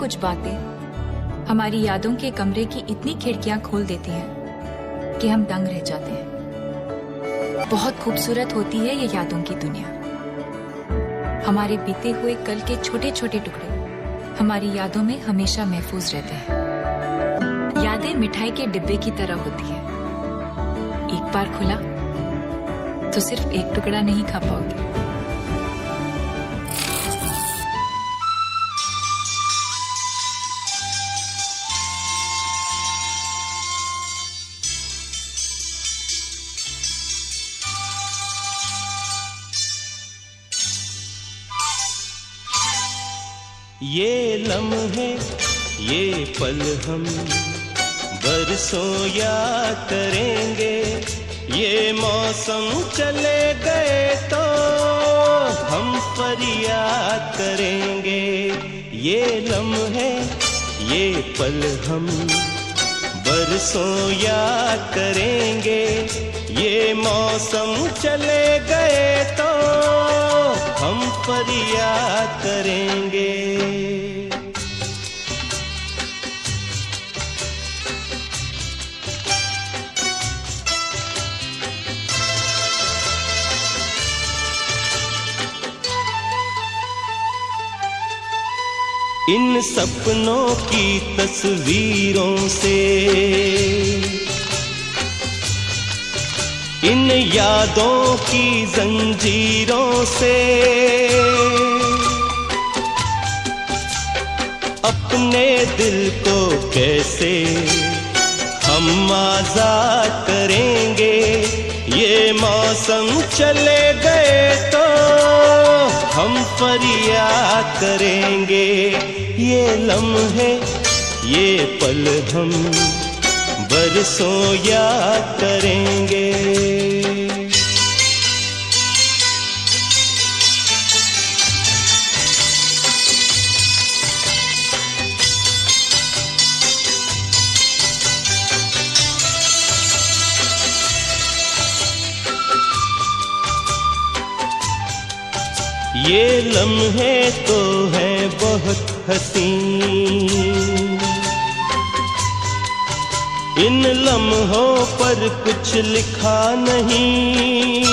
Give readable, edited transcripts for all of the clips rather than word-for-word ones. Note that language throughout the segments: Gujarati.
कुछ बातें हमारी यादों के कमरे की इतनी खिड़कियां खोल देती हैं कि हम दंग रह जाते हैं। बहुत खूबसूरत होती है ये यादों की दुनिया। हमारे बीते हुए कल के छोटे छोटे टुकड़े हमारी यादों में हमेशा महफूज रहते हैं। यादें मिठाई के डिब्बे की तरह होती है, एक बार खुला तो सिर्फ एक टुकड़ा नहीं खा पाओगे। ये लम्हे ये पल हम बरसों याद करेंगे। ये मौसम चले गए तो हम फरियाद करेंगे। ये लम्हे ये पल हम बरसों याद करेंगे। ये मौसम चले गए तो हम फरियाद करेंगे। इन सपनों की तस्वीरों से, इन यादों की जंजीरों से अपने दिल को कैसे हम आजाद करेंगे। ये मौसम चले गए तो हम फरियाद करेंगे। ये लम्हे ये पल हम बरसों याद करेंगे। ये लम्हे तो हैं बहुत हसीन, इन लम्हों पर कुछ लिखा नहीं।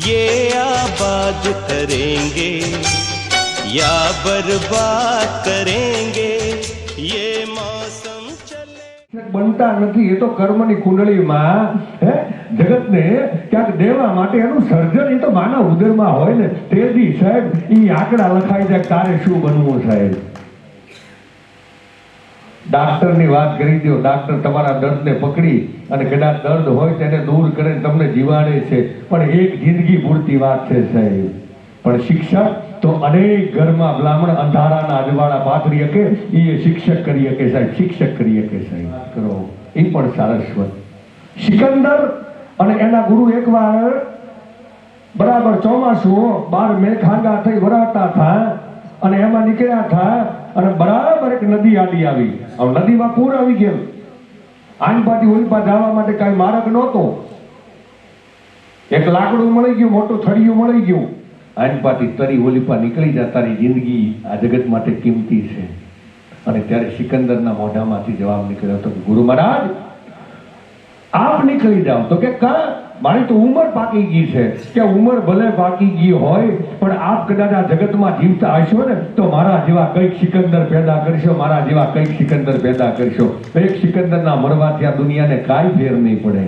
ये आबाद करेंगे या बर्बाद करेंगे। ये मौसम चले बनता नहीं, ये तो कर्मनी कुंडलीમાં જગત ને ક્યાંક દેવા માટે એનું સર્જન એ તો માનવ ઉદરમાં હોય ને તેદી સાહેબ ઈ આંકડા લખાઈ જાય તારે શું બનવું સાહેબ। ડોક્ટર ની વાત કરી દો, ડોક્ટર તમારા દર્દ ને પકડી અને કદાચ દર્દ હોય તેને દૂર કરે તમને જીવાડે છે, પણ એક જિંદગી પૂરતી વાત છે સાહેબ। પણ શિક્ષક તો અનેક ઘરમાં બ્રાહ્મણ અંધારાના અજવાળા પાથરી શકે, એ શિક્ષક કરી શકે સાહેબ, શિક્ષક કરી શકે સાહેબ। કરો એ પણ સારસ્વત સિકંદર અને એના ગુરુ એકવાર બરાબર ચોમાસું બાર મેઘાંગા થઈ વરાતા થા અને એમાં નીકળ્યા થા અને બરાબર એક નદી આડી આવી। હવે નદીમાં પૂર આવી ગયું, આનપાથી ઓલપા જવા માટે કઈ માર્ગ નહોતો। એક લાકડું મળી ગયું, મોટું થળિયું મળી ગયું, આનપાથી તરી ઓલીપા નીકળી જા, તારી જિંદગી આ જગત માટે કિંમતી છે। અને ત્યારે સિકંદરના મોઢામાંથી જવાબ નીકળ્યો હતો, ગુરુ મહારાજ આપ નીકળી જાઓ। તો કે કા મારી તો ઉંમર પાકી ગઈ છે। કે ઉંમર ભલે પાકી ગઈ હોય પણ આપ કદાચ આ જગતમાં જીવતા હશો ને તો મારા જેવા કઈક સિકંદર પેદા કરશો, મારા જેવા કઈક સિકંદર પેદા કરશો। એક સિકંદરના મરવાથી આ દુનિયાને કાંઈ ફેર નહીં પડે।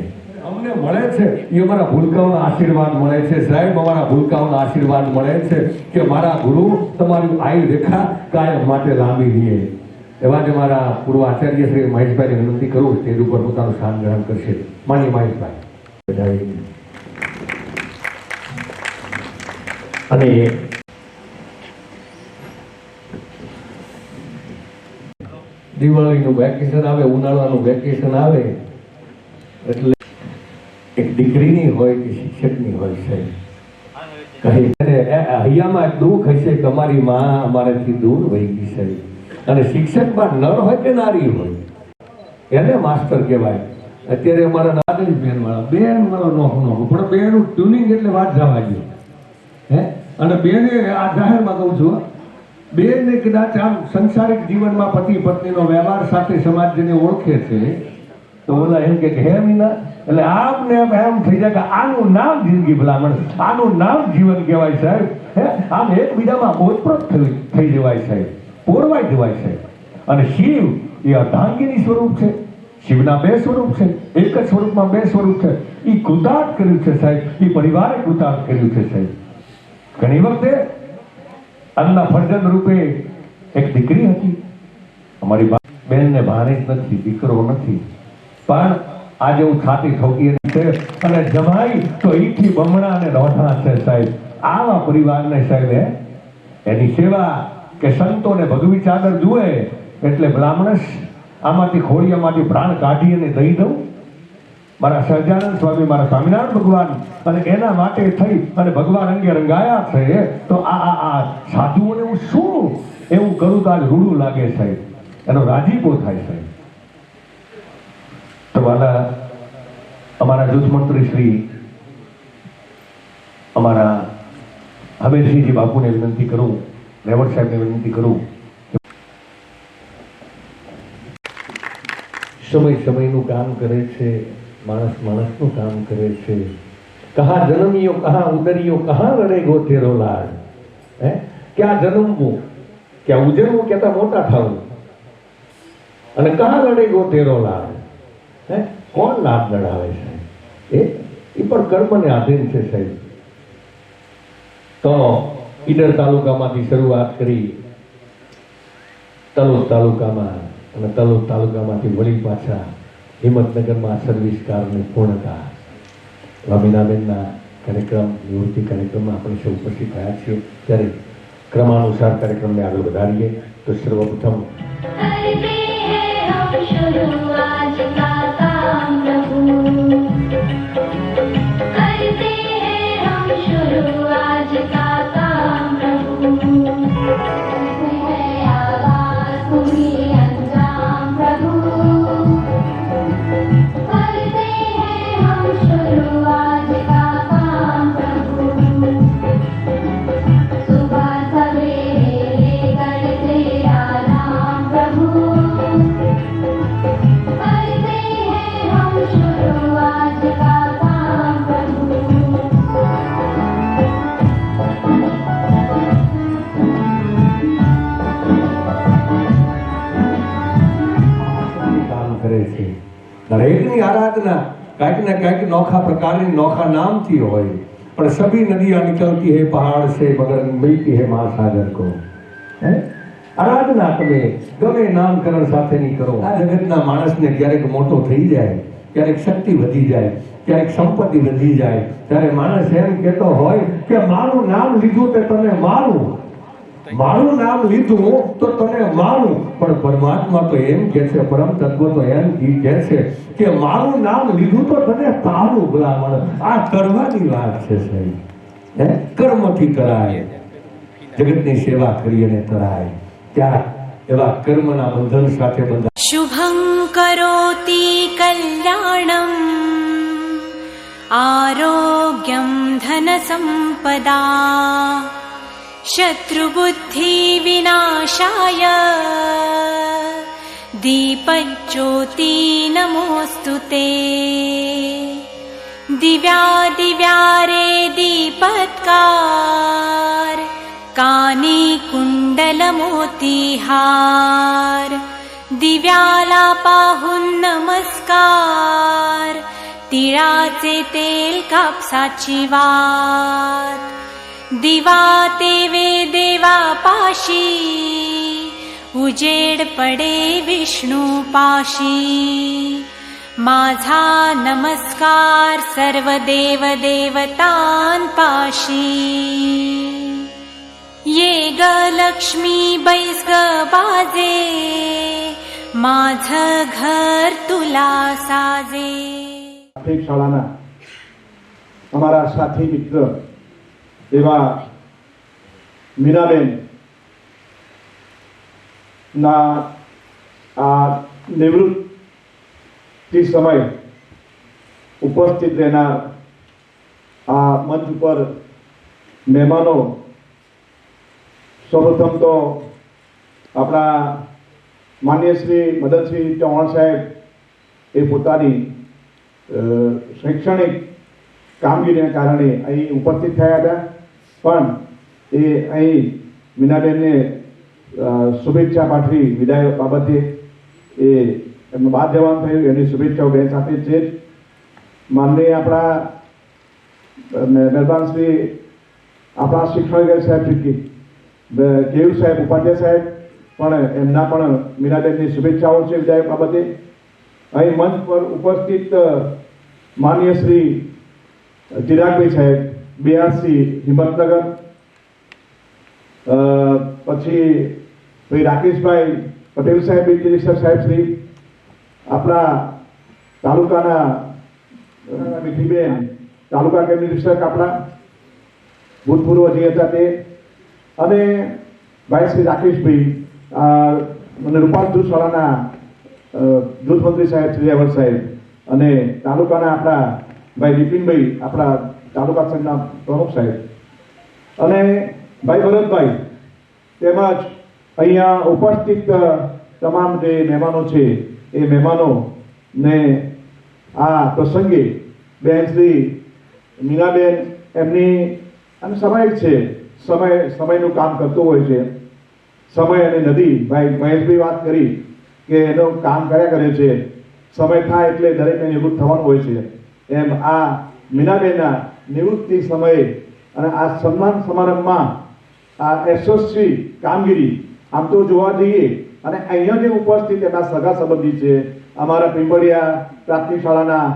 અમને મળે છે એ અમારા ભૂલકાઓના આશીર્વાદ મળે છે સાહેબ, અમારા ભૂલકાઓના આશીર્વાદ મળે છે કે મારા ગુરુ તમારી આયુ રેખા કાયમ માટે લાંબી રહે। એવા જ મારા પૂર્વ આચાર્ય શ્રી મહેશભાઈને વિનંતી કરું, સ્ટેજ ઉપર પોતાનું સ્થાન ગ્રહણ કરશે। માન્ય મહેશભાઈ। અને દિવાળીનું વેકેશન આવે, ઉનાળાનું વેકેશન આવે એટલે એક દીકરીની હોય કે શિક્ષકની હોય સાહેબ, હૈયામાં દુઃખ હશે કે અમારી માં અમારાથી દૂર વહી ગઈ સાહેબ। અને શિક્ષકમાં નર હોય કે નારી હોય એને માસ્ટર કહેવાય। અત્યારે અમારા નાની બેન વાળા નો પણ બેનું ટ્યુનિંગ એટલે વાત જવા ગયો હે। અને બેને આ જાહેરમાં કહું છું, બેનને કદાચ આમ સંસારિક જીવનમાં પતિ પત્નીનો વ્યવહાર સાથે સમાજ જેને ઓળખે છે તો ઓલા એમ કે હે મીના, એટલે આપને એમ થઈ જાય કે આનું નામ જિંદગી ભલામણ, આનું નામ જીવન કહેવાય સાહેબ. હે આમ એકબીજામાં ઓતપ્રોત થઈ જવાય સાહેબ, પોરવાઈ જવાય સાહેબ. અને શિવ એ અર્ધાંગીની સ્વરૂપ છે. શિવના બે સ્વરૂપ છે, એક જ સ્વરૂપમાં બે સ્વરૂપ છે. એ કૃતાર્થ કર્યું છે સાહેબ, એ પરિવારે કૃતાર્થ કર્યું છે સાહેબ. ઘણી વખતે અન્ના ફરજંદ રૂપે એક દીકરી હતી, અમારી બેનને ભાણે જ નથી, દીકરો નથી, પણ આજે હું છાતી ઠોકી છે અને જમાઈ તો ઈથી બમણા અને રોઢા છે સાહેબ. આવા પરિવારને સાહેબ એની સેવા કે સંતોને ભગવી ચાદર જુએ એટલે બ્રાહ્મણસ આમાંથી ખોડિયામાંથી પ્રાણ કાઢી અને દઈ દઉં. મારા સહજાનંદ સ્વામી, મારા સ્વામિનારાયણ ભગવાન અને એના માટે થઈ અને ભગવાન અંગે રંગાયા છે. તો આ સાધુઓને હું શું એવું કરું તો આજ રૂડું લાગે સાહેબ, એનો રાજીપો થાય સાહેબ. તો વાલા અમારા જૂથ મંત્રી શ્રી અમારા હમીરસિંહજી બાપુને વિનંતી કરું, રેવત સાહેબને વિનંતી કરું, સમય સમયનું કામ કરે છે, માણસ માણસનું કામ કરે છે. કહા જન્મિયો કહા ઉદરિયો કહા લડેગો તેરો લાડ. ક્યાં જન્મવું, ક્યાં ઉજરવું, ક્યાં મોટા થવું, અને કહા લડેગો તેરો લાડ. કોણ લાભ લડાવે છે? એ પણ કર્મને આધીન છે સાહેબ. તો ઈડર તાલુકામાંથી શરૂઆત કરી તલોદ તાલુકામાં, અને તલોદ તાલુકામાંથી વળી પાછા હિંમતનગરમાં સર્વિસ કારની પૂર્ણતા. રમીનાબેનના કાર્યક્રમ, નિવૃત્તિ કાર્યક્રમમાં આપણે સૌ ઉપસ્થિત થયા છીએ. ત્યારે ક્રમાનુસાર કાર્યક્રમને આગળ વધારીએ. તો સર્વપ્રથમ દરેકની આરાધના કાંઈક ને કાંઈક નોખા પ્રકારની નોખા નામથી હોય, પણ સભી નદિयां निकलती है पहाड़ से मगर मिलती है महासागर को. આરાધના તમે ગમે નામકરણ સાથેની કરો. આ જગતના માણસને ક્યારેક મોટો થઈ જાય, ક્યારેક શક્તિ વધી જાય, ક્યારેક સંપત્તિ વધી જાય, ત્યારે માણસ એમ કહેતો હોય કે મારું નામ લીધું તે તને મારું, મારું નામ લીધું તો તને મારું. પણ પરમાત્મા તો એમ કહે છે, પરમ તત્વ તો એમ કહે છે કે મારું નામ લીધું તો તને તારું ભલામણ. આ કરવાની વાત છે સાહેબ. કર્મથી કરાય, જગતની સેવા કરી અને તરાય. ત્યાં એવા કર્મના બંધન સાથે બંધા. શુભં કરોતિ કલ્યાણમ આરોગ્યમ ધન સંપદા શત્રુબુદ્ધિ વિનાશાય દીપજ્યોતિ નમોસ્તુતે. દિવ્યાદિવ્યારે દીપત્કાર કાની કુંડલ મોતીહાર દિવ્યાલાપાહુન નમસ્કાર. तिळाचे तेल कापसाची वात दिवा तेवे देवा पाशी उजेड पडे विष्णू पाशी. माझा नमस्कार सर्व देव देवतां पाशी. ये ग लक्ष्मी बैस ग बाजे माझ घर तुला साजे. પ્રાથમિક શાળાના અમારા સાથી મિત્ર એવા મીરાબેન ના આ નિવૃત્તિ સમય ઉપસ્થિત રહેનાર આ મંચ ઉપર મહેમાનો સૌપ્રથમ તો આપણા માન્ય શ્રી મદનસિંહ ચૌહાણ સાહેબ એ પોતાની શૈક્ષણિક કામગીરીના કારણે અહીં ઉપસ્થિત થયા હતા, પણ એ અહીં મીનાબેનને શુભેચ્છા પાઠવી વિદાય બાબતે એ એમનું બહાર જવાનું થયું, એની શુભેચ્છાઓ બેન સાથે છે. માનનીય આપણા મહેરબાન શ્રી આપણા શિક્ષણ સાહેબ શ્રી કેયુર સાહેબ ઉપાધ્યાય સાહેબ પણ એમના પણ મીનાબેનની શુભેચ્છાઓ છે વિદાય બાબતે. અહીં મંચ પર ઉપસ્થિત માનનીય શ્રી ચિરાગભાઈ સાહેબ બિહારસી હિંમતનગર, પછી ભાઈ રાકેશભાઈ પટેલ સાહેબ મિનિસ્ટર સાહેબ શ્રી, આપણા તાલુકાના મીઠીબેન તાલુકા કેબિનેટ મિનિસ્ટર આપણા ભૂતપૂર્વ જે હતા તે, અને ભાઈ શ્રી રાકેશભાઈ અને રૂપાલ જૂથ શાળાના જૂથ મંત્રી સાહેબ શ્રી અવર સાહેબ, અને તાલુકાના આપણા ભાઈ બિપિનભાઈ આપણા તાલુકા સંઘના પ્રમુખ સાહેબ, અને ભાઈ ભરતભાઈ, તેમજ અહીંયા ઉપસ્થિત તમામ જે મહેમાનો છે એ મહેમાનોને આ પ્રસંગે બેન શ્રી મીનાબેન એમની અને સમય છે, સમયનું કામ કરતું હોય છે. સમય અને નદી, ભાઈ મહેશભાઈ વાત કરી કે એનું કામ કર્યા કરે છે, સમય થાય એટલે દરેકને નિવૃત્ત થવાનું હોય છે, એમ આ મીનાબેનના નિવૃત્તિ સમયે અને આ સન્માન સમારંભમાં આ યશસ્વી કામગીરી આમ તો જોવા જઈએ અને અહીંયા જે ઉપસ્થિત એના સગા સંબંધી છે, અમારા પીંપળિયા પ્રાથમિક શાળાના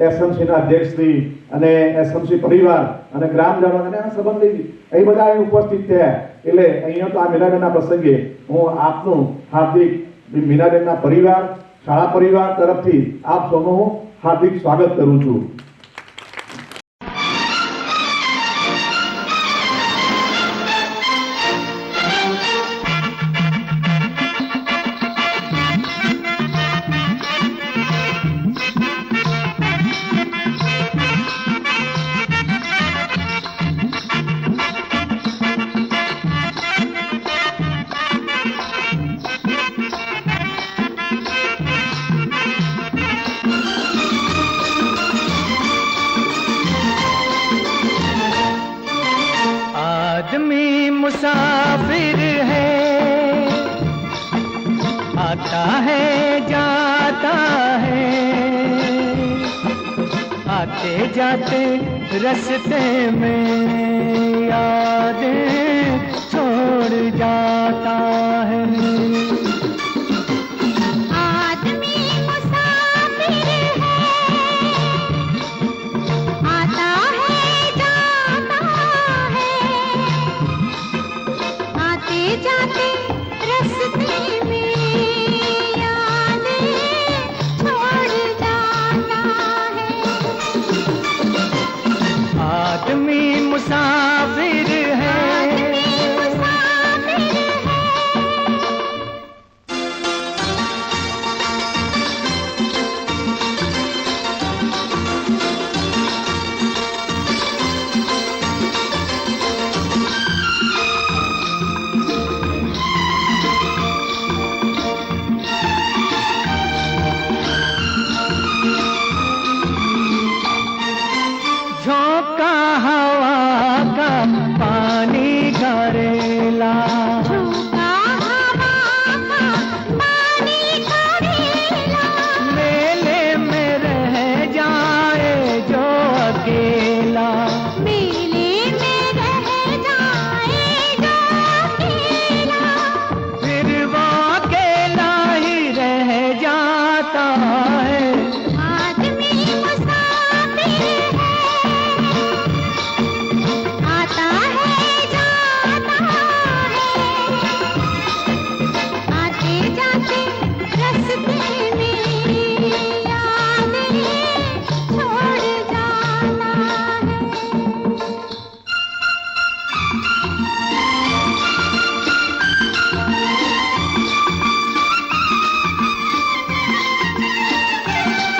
એસએમસીના અધ્યક્ષશ્રી અને એસએમસી પરિવાર અને ગ્રામજનો અને એના સંબંધી એ બધા અહીં ઉપસ્થિત થયા. એટલે અહીંયા તો આ મીનાબેનના પ્રસંગે હું આપનું હાર્દિક મીનાબેનના પરિવાર, શાળા પરિવાર તરફથી આપ સૌનું હું હાર્દિક સ્વાગત કરું છું. आदमी मुसाफिर है, आता है जाता है, आते जाते रास्ते में यादें छोड़ जाता है.